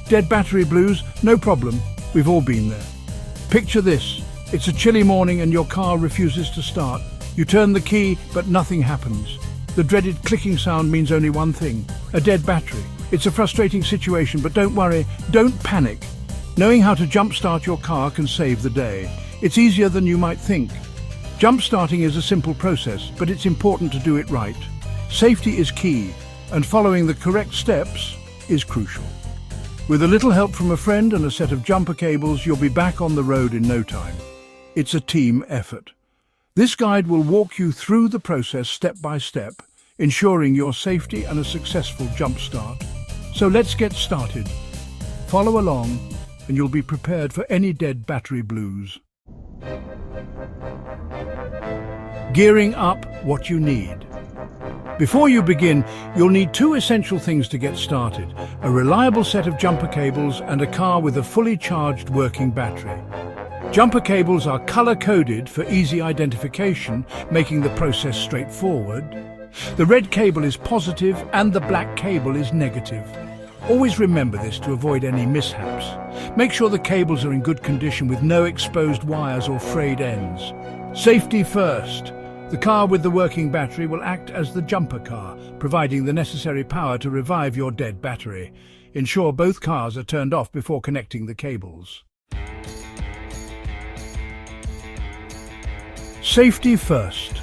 Dead battery blues? No problem. We've all been there. Picture this. It's a chilly morning and your car refuses to start. You turn the key, but nothing happens. The dreaded clicking sound means only one thing: a dead battery. It's a frustrating situation, but don't worry, don't panic. Knowing how to jump-start your car can save the day. It's easier than you might think. Jump-starting is a simple process, but it's important to do it right. Safety is key, and following the correct steps is crucial. With a little help from a friend and a set of jumper cables, you'll be back on the road in no time. It's a team effort. This guide will walk you through the process step by step, ensuring your safety and a successful jump start. So let's get started. Follow along and you'll be prepared for any dead battery blues. Gearing up what you need. Before you begin, you'll need two essential things to get started: a reliable set of jumper cables and a car with a fully charged working battery. Jumper cables are color-coded for easy identification, making the process straightforward. The red cable is positive and the black cable is negative. Always remember this to avoid any mishaps. Make sure the cables are in good condition with no exposed wires or frayed ends. Safety first. The car with the working battery will act as the jumper car, providing the necessary power to revive your dead battery. Ensure both cars are turned off before connecting the cables. Safety first.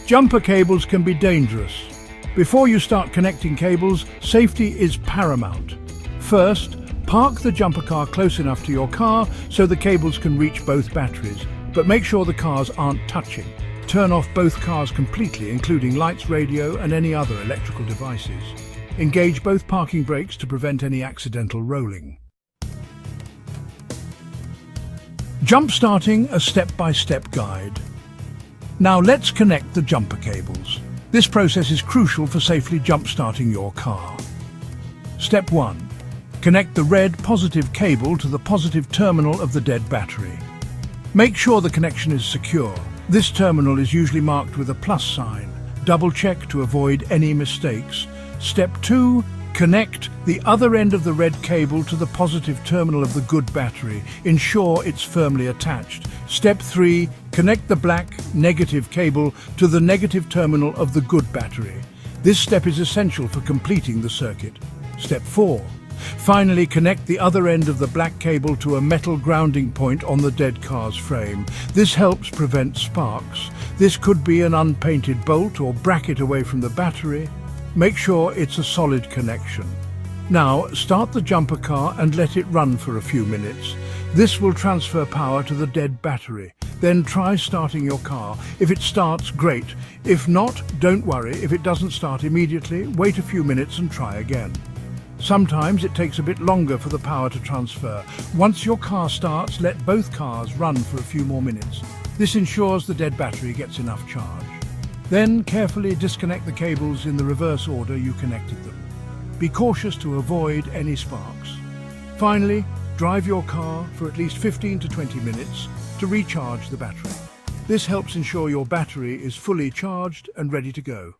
Jumper cables can be dangerous. Before you start connecting cables, safety is paramount. First, park the jumper car close enough to your car so the cables can reach both batteries, but make sure the cars aren't touching. Turn off both cars completely, including lights, radio, and any other electrical devices. Engage both parking brakes to prevent any accidental rolling. Jump-starting, a step-by-step guide. Now let's connect the jumper cables. This process is crucial for safely jump-starting your car. Step 1. Connect the red positive cable to the positive terminal of the dead battery. Make sure the connection is secure. This terminal is usually marked with a plus sign. Double-check to avoid any mistakes. Step 2. Connect the other end of the red cable to the positive terminal of the good battery. Ensure it's firmly attached. Step 3. Connect the black negative cable to the negative terminal of the good battery. This step is essential for completing the circuit. Step 4. Finally, connect the other end of the black cable to a metal grounding point on the dead car's frame. This helps prevent sparks. This could be an unpainted bolt or bracket away from the battery. Make sure it's a solid connection. Now, start the jumper car and let it run for a few minutes. This will transfer power to the dead battery. Then try starting your car. If it starts, great. If not, don't worry. If it doesn't start immediately, wait a few minutes and try again. Sometimes it takes a bit longer for the power to transfer. Once your car starts, let both cars run for a few more minutes. This ensures the dead battery gets enough charge. Then carefully disconnect the cables in the reverse order you connected them. Be cautious to avoid any sparks. Finally, drive your car for at least 15 to 20 minutes to recharge the battery. This helps ensure your battery is fully charged and ready to go.